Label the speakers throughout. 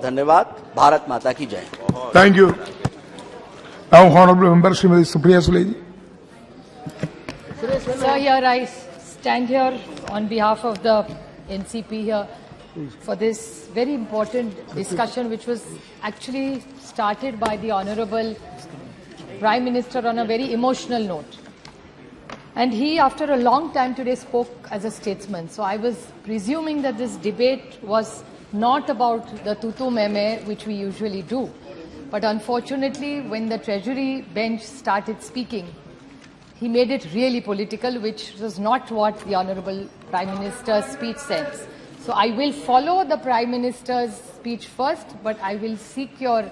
Speaker 1: धन्यवाद. भारत माता की जय.
Speaker 2: Thank you. Now, Honorable Member Srimati Supriya Sule.
Speaker 3: Sir, here I stand here on behalf of the NCP here for this very important discussion, which was actually started by the Honorable Prime Minister on a very emotional note. And he, after a long time today, spoke as a statesman. So I was presuming that this debate was not about the tutu meme, which we usually do. But unfortunately, when the Treasury bench started speaking, he made it really political, which was not what the Honorable Prime Minister's speech says. So I will follow the Prime Minister's speech first, but I will seek your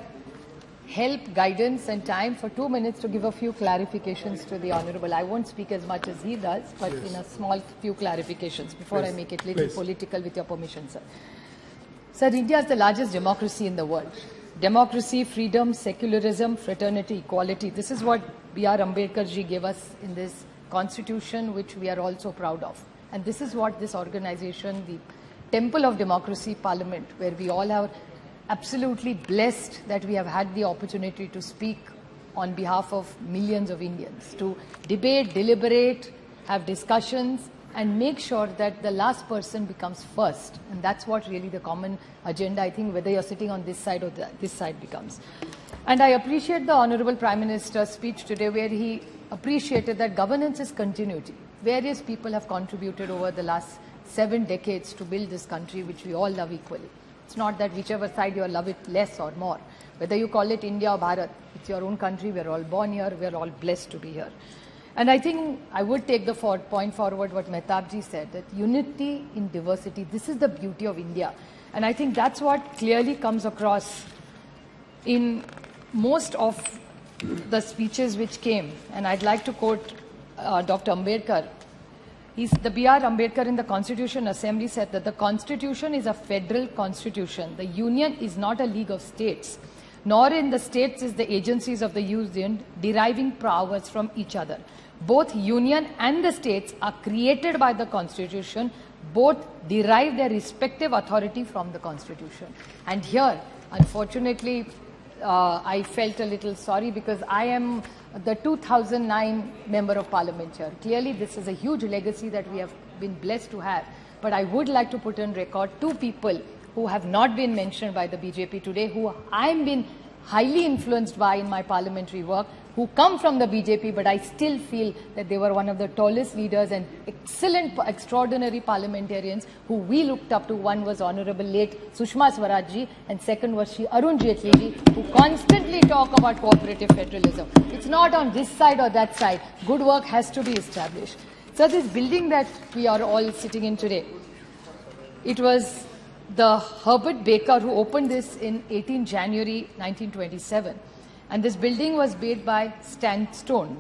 Speaker 3: help, guidance and time for 2 minutes to give a few clarifications to the Honorable. I won't speak as much as he does, but in a small few clarifications before I make it little political, with your permission, sir. Sir, India is the largest democracy in the world. Democracy, freedom, secularism, fraternity, equality. This is what B.R. Ambedkar ji gave us in this constitution, which we are also proud of. And this is what this organization, the Temple of Democracy Parliament, where we all are absolutely blessed that we have had the opportunity to speak on behalf of millions of Indians, to debate, deliberate, have discussions, and make sure that the last person becomes first. And that's what really the common agenda, I think, whether you're sitting on this side or this side becomes. And I appreciate the Honorable Prime Minister's speech today, where he appreciated that governance is continuity. Various people have contributed over the last 7 decades to build this country, which we all love equally. It's not that whichever side you love it less or more. Whether you call it India or Bharat, it's your own country. We're all born here. We're all blessed to be here. And I think I would take the point forward what Mehtabji said, that unity in diversity, this is the beauty of India. And I think that's what clearly comes across in most of the speeches which came. And I'd like to quote Dr. Ambedkar. The B.R. Ambedkar in the Constitution Assembly said that the Constitution is a federal constitution. The Union is not a league of states, nor in the states is the agencies of the Union deriving powers from each other. Both Union and the states are created by the Constitution. Both derive their respective authority from the Constitution. And here, unfortunately, I felt a little sorry because I am the 2009 Member of Parliament here. Clearly, this is a huge legacy that we have been blessed to have. But I would like to put on record 2 people who have not been mentioned by the BJP today, who I have been highly influenced by in my parliamentary work, who come from the BJP, but I still feel that they were one of the tallest leaders and excellent, extraordinary parliamentarians who we looked up to. One was Honorable late Sushma Swaraj ji, and second was Shri Arun Jaitley ji, who constantly talk about cooperative federalism. It's not on this side or that side. Good work has to be established. So this building that we are all sitting in today, it was the Herbert Baker who opened this in 18 January 1927. And this building was made by sandstone.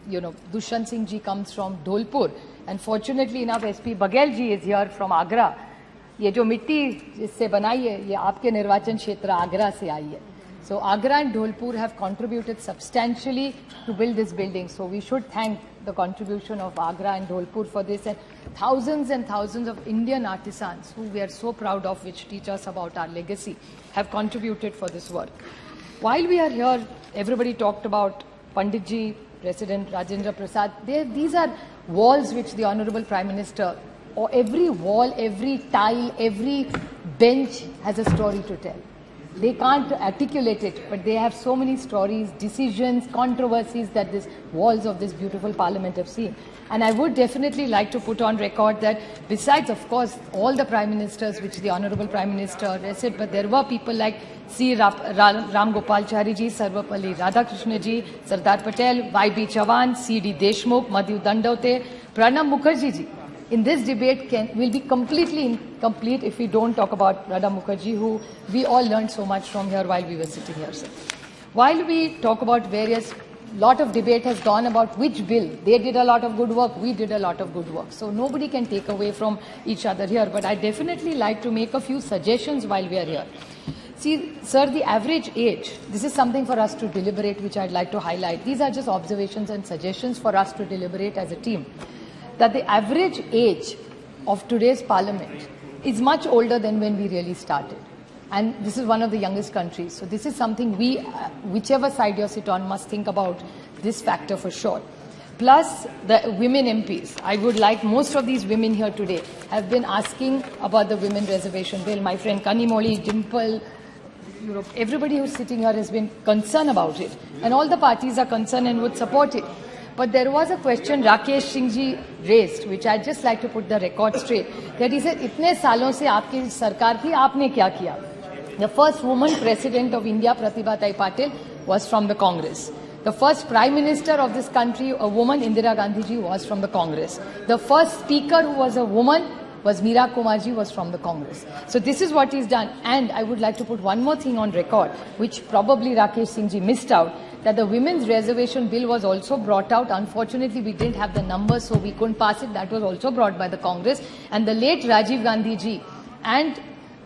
Speaker 3: You know, Dushant Singh ji comes from Dholpur. And fortunately enough, SP Baghel ji is here from Agra. ये जो मिट्टी इससे बनाई है, ये आपके निर्वाचन क्षेत्र आगरा से आई है. So Agra and Dholpur have contributed substantially to build this building. So we should thank the contribution of Agra and Dholpur for this, and thousands of Indian artisans who we are so proud of, which teach us about our legacy, have contributed for this work. While we are here, everybody talked about Panditji, President Rajendra Prasad. These are walls which the Honorable Prime Minister, or every wall, every tile, every bench has a story to tell. They can't articulate it, but they have so many stories, decisions, controversies that these walls of this beautiful parliament have seen. And I would definitely like to put on record that besides, of course, all the Prime Ministers which the Honorable Prime Minister said, but there were people like C. Ram Gopal Chari ji, Sarvapalli Radhakrishna ji, Sardar Patel, Y.B. Chavan, C.D. Deshmukh, Madhu Dandaute, Pranab Mukherjee ji. In this debate will be completely incomplete if we don't talk about Pranab Mukherjee, who we all learned so much from here while we were sitting here, sir. While we talk about various, lot of debate has gone about which bill. They did a lot of good work, we did a lot of good work. So nobody can take away from each other here. But I definitely like to make a few suggestions while we are here. See, sir, the average age, this is something for us to deliberate, which I'd like to highlight. These are just observations and suggestions for us to deliberate as a team. That the average age of today's parliament is much older than when we really started. And this is one of the youngest countries. So this is something we, whichever side you sit on, must think about this factor for sure. Plus the women MPs. I would like, most of these women here today have been asking about the women reservation bill. My friend Kanimoli, Dimple, everybody who's sitting here has been concerned about it. And all the parties are concerned and would support it. But there was a question Rakesh Singh ji raised, which I'd just like to put the record straight, that he said, "Itne salon se aapki sarkar thi, aapne kya kiya?" The first woman president of India, Pratibha Tai Patil, was from the Congress. The first Prime Minister of this country, a woman, Indira Gandhi ji, was from the Congress. The first Speaker who was a woman was Meera Kumarji, was from the Congress. So this is what he's done. And I would like to put one more thing on record, which probably Rakesh Singh ji missed out, that the women's reservation bill was also brought out. Unfortunately, we didn't have the numbers, so we couldn't pass it. That was also brought by the Congress. And the late Rajiv Gandhi ji and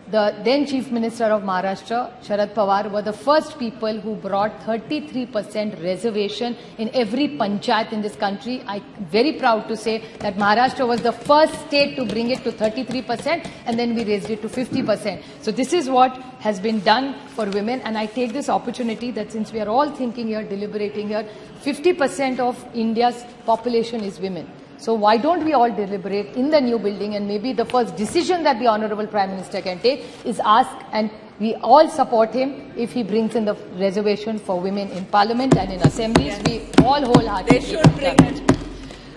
Speaker 3: the then Chief Minister of Maharashtra, Sharad Pawar, were the first people who brought 33% reservation in every panchayat in this country. I'm very proud to say that Maharashtra was the first state to bring it to 33%, and then we raised it to 50%. So this is what has been done for women, and I take this opportunity that since we are all thinking here, deliberating here, 50% of India's population is women. So why don't we all deliberate in the new building, and maybe the first decision that the Honorable Prime Minister can take is ask, and we all support him if he brings in the reservation for women in Parliament and in assemblies. We all wholeheartedly.
Speaker 4: They should bring it.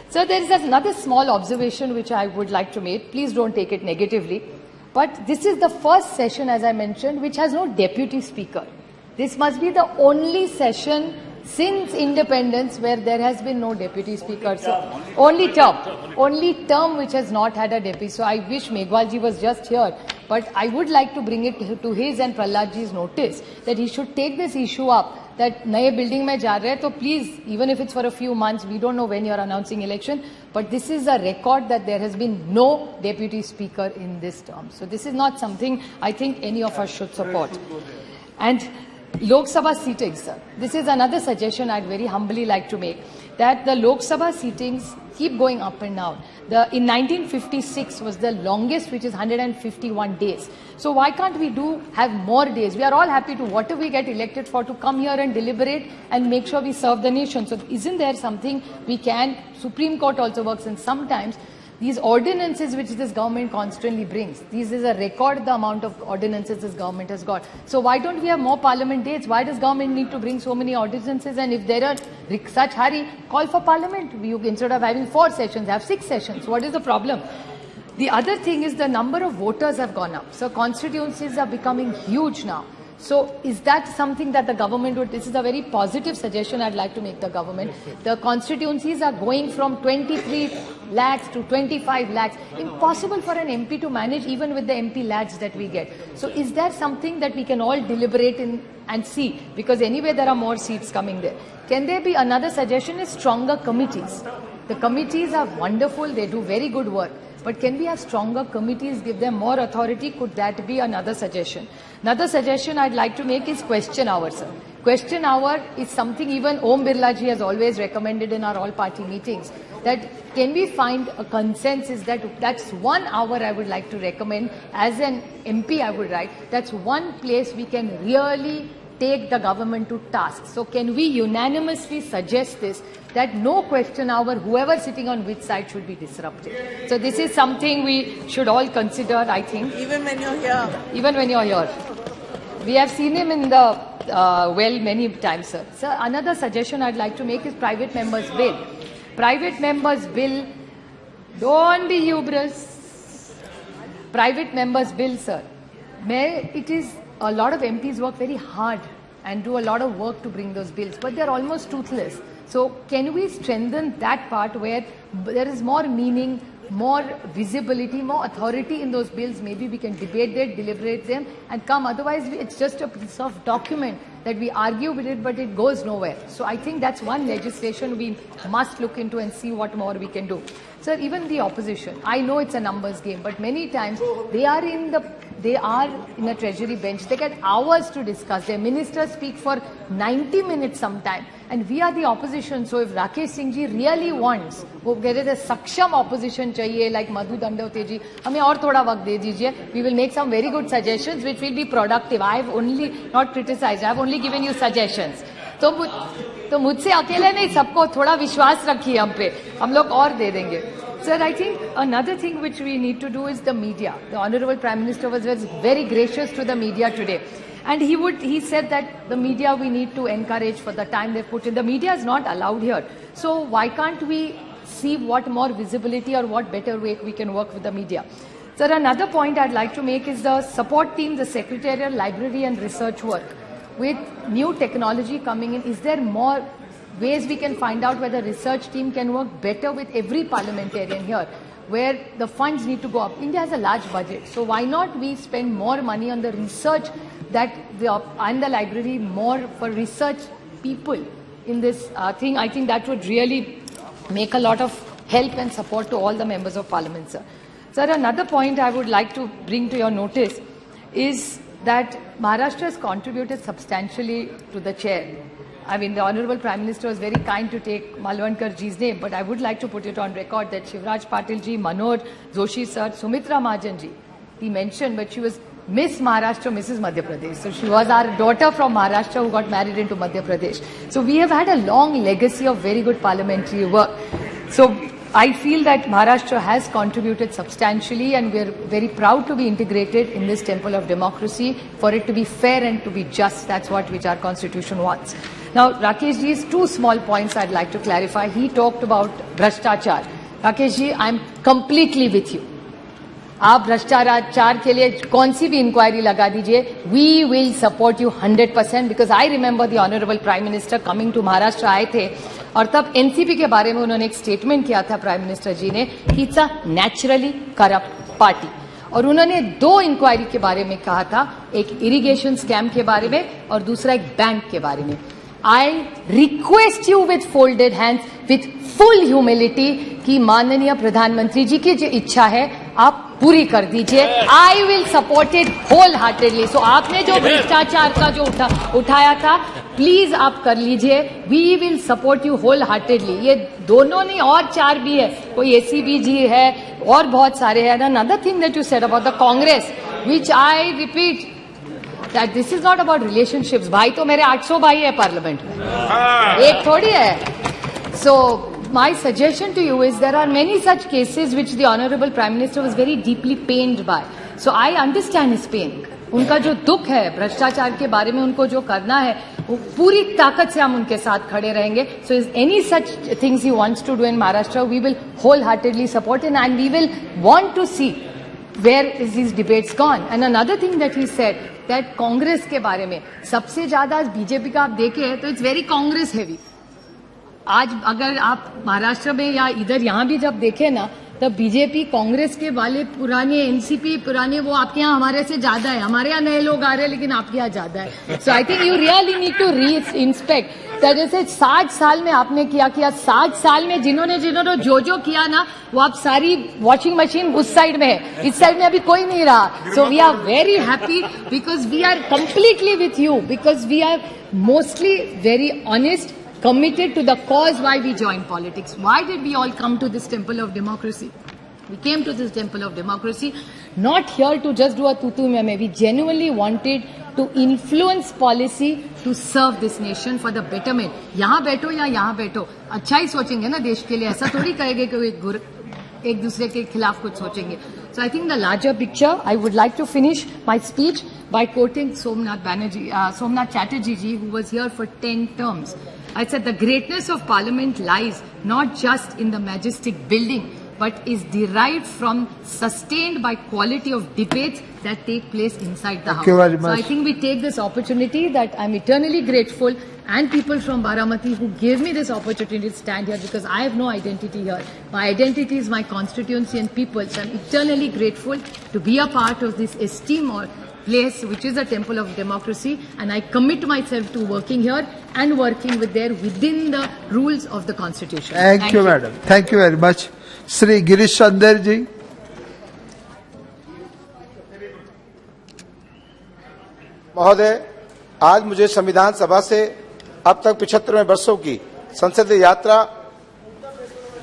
Speaker 3: So there is another small observation which I would like to make. Please don't take it negatively. But this is the first session, as I mentioned, which has no deputy speaker. This must be the only session since independence where there has been no deputy speaker. So only term which has not had a deputy. So I wish Meghwalji was just here, but I would like to bring it to his and Prahladji's notice that he should take this issue up, that naye building mein ja rahe, so please, even if it's for a few months, we don't know when you're announcing election, but this is a record that there has been no deputy speaker in this term. So this is not something I think any of us should support. And Lok Sabha seatings, sir. This is another suggestion I'd very humbly like to make, that the Lok Sabha seatings keep going up and down. In 1956 was the longest, which is 151 days. So why can't we have more days? We are all happy to, whatever we get elected for, to come here and deliberate and make sure we serve the nation. So isn't there something we can, Supreme Court also works, and sometimes these ordinances which this government constantly brings, this is a record the amount of ordinances this government has got. So why don't we have more parliament dates? Why does government need to bring so many ordinances? And if there are such hurry, call for parliament. Instead of having 4 sessions, have 6 sessions. What is the problem? The other thing is the number of voters have gone up. So constituencies are becoming huge now. So is that something that the government would, this is a very positive suggestion I'd like to make the government. The constituencies are going from 23 lakhs to 25 lakhs. Impossible for an MP to manage even with the MP lads that we get. So is there something that we can all deliberate in and see? Because anyway there are more seats coming there. Can there be another suggestion is stronger committees. The committees are wonderful, they do very good work. But can we have stronger committees, give them more authority? Could that be another suggestion? Another suggestion I'd like to make is question hour, sir. Question hour is something even Om Birla ji has always recommended in our all-party meetings. That can we find a consensus that that's 1 hour I would like to recommend as an MP I would write. That's one place we can really take the government to task. So can we unanimously suggest this, that no question hour, whoever sitting on which side should be disrupted. So this is something we should all consider, I think.
Speaker 4: Even when you're here.
Speaker 3: Even when you're here. We have seen him in the, many times, sir. Sir, another suggestion I'd like to make is private members' bill. Private members' bill, don't be hubris. Private members' bill, sir. It is, a lot of MPs work very hard and do a lot of work to bring those bills, but they're almost toothless. So can we strengthen that part where there is more meaning, more visibility, more authority in those bills? Maybe we can debate them, deliberate them and come. Otherwise, it's just a piece of document that we argue with it, but it goes nowhere. So I think that's one legislation we must look into and see what more we can do. Sir, even the opposition, I know it's a numbers game, but many times they are in the they are in a treasury bench. They get hours to discuss. Their ministers speak for 90 minutes sometime. And we are the opposition. So if Rakesh Singh ji really wants, वो कह रहे थे सक्षम opposition चाहिए, like Madhu Dandavate ji, हमें और थोड़ा वक्त दे दीजिए. We will make some very good suggestions which will be productive. I have only not criticized. I have only given you suggestions. तो मुझसे अकेले नहीं, सबको थोड़ा विश्वास रखिए हम पे, हम लोग और दे देंगे. Sir, I think another thing which we need to do is the media. The Honorable Prime Minister was very gracious to the media today. And he said that the media we need to encourage for the time they've put in. The media is not allowed here. So why can't we see what more visibility or what better way we can work with the media? Sir, another point I'd like to make is the support team, the secretarial, library and research work. With new technology coming in, is there more ways we can find out where the research team can work better with every parliamentarian here, where the funds need to go up? India has a large budget, so why not we spend more money on the research and the library, more for research people in this thing? I think that would really make a lot of help and support to all the members of parliament, sir. Sir, another point I would like to bring to your notice is that Maharashtra has contributed substantially to the chair. I mean, the Honorable Prime Minister was very kind to take Malvankar ji's name, but I would like to put it on record that Shivraj Patil ji, Manoj Joshi sir, Sumitra Mahajan ji, he mentioned, but she was Miss Maharashtra, Mrs. Madhya Pradesh. So she was our daughter from Maharashtra who got married into Madhya Pradesh. So we have had a long legacy of very good parliamentary work. So I feel that Maharashtra has contributed substantially, and we are very proud to be integrated in this temple of democracy, for it to be fair and to be just. That's which our constitution wants. Now, Rakesh ji's two small points I'd like to clarify. He talked about Bhraштachar. Rakesh ji, I'm completely with you. आप भ्रष्टाचार के लिए कौन सी भी inquiry लगा दीजिए, we will support you 100%, because I remember the Honorable Prime Minister coming to Maharashtra आए थे, और तब NCP के बारे में उन्होंने एक स्टेटमेंट किया था प्राइम मिनिस्टर जी ने, कि it's a naturally corrupt party. और उन्होंने दो इंक्वायरी के बारे में कहा था, एक इरिगेशन स्कैम के बारे में और दूसरा एक बैंक के बारे में. I request you with folded hands, with full humility, कि माननीय प्रधानमंत्री जी की जो इच्छा है आप पूरी कर दीजिए. I will support it wholeheartedly. So आपने जो भ्रष्टाचार का जो उठाया था, प्लीज आप कर लीजिए. We will support you wholeheartedly. ये दोनों नहीं, और चार भी है, कोई ACB जी है और बहुत सारे हैं. Another thing that you said about the Congress, which I repeat, that this is not about relationships. भाई तो मेरे 800 भाई है पार्लियामेंट में, एक थोड़ी है. So my suggestion to you is there are many such cases which the Honorable Prime Minister was very deeply pained by. So I understand his pain. उनका जो दुख है भ्रष्टाचार के बारे में, उनको जो करना है, वो पूरी ताकत से हम उनके साथ खड़े रहेंगे. So is any such things he wants to do in Maharashtra, we will wholeheartedly support him, and we will want to see where is these debates gone. And another thing that he said, that Congress के बारे में सबसे ज्यादा BJP का आप देखें तो it's very Congress heavy. आज अगर आप महाराष्ट्र में या इधर यहाँ भी जब देखें ना, तब बीजेपी कांग्रेस के वाले पुराने एनसीपी पुराने, वो आपके यहाँ हमारे से ज्यादा है. हमारे यहाँ नए लोग आ रहे हैं लेकिन आपके यहाँ ज्यादा है. So I think you really need to reinspect. जैसे 60 साल में आपने किया 60 साल में जिन्होंने जो किया ना, वो आप सारी वॉशिंग मशीन उस साइड में है, इस साइड में अभी कोई नहीं रहा. So we are very happy because we are completely with you, because we are mostly very honest, committed to the cause why we joined politics. Why did we all come to this temple of democracy? We came to this temple of democracy not here to just do a tutu meme. We genuinely wanted to influence policy to serve this nation for the betterment. यहाँ बैठो या यहाँ बैठो, अच्छा ही सोचेंगे ना देश के लिए, ऐसा थोड़ी कहेंगे कि एक दूसरे के खिलाफ कुछ सोचेंगे. So I think the larger picture, I would like to finish my speech by quoting Somnath Chatterjee ji, who was here for 10 terms. I said the greatness of Parliament lies not just in the majestic building, but is derived from sustained by quality of debates that take place inside the House.
Speaker 2: Thank you very much.
Speaker 3: So I think we take this opportunity that I'm eternally grateful, and people from Baramati who gave me this opportunity to stand here, because I have no identity here. My identity is my constituency and people. So I'm eternally grateful to be a part of this esteemed place, which is a temple of democracy, and I commit myself to working here and working within the rules of the constitution.
Speaker 5: Thank you, madam. Thank you very much. Sri Girish Chandar ji.
Speaker 6: महोदय, आज मुझे संविधान सभा से अब तक 75वें वर्षों की संसदीय यात्रा,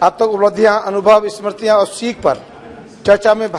Speaker 6: अब तक उपलब्धियां, अनुभव, स्मृतियां और सीख पर चर्चा में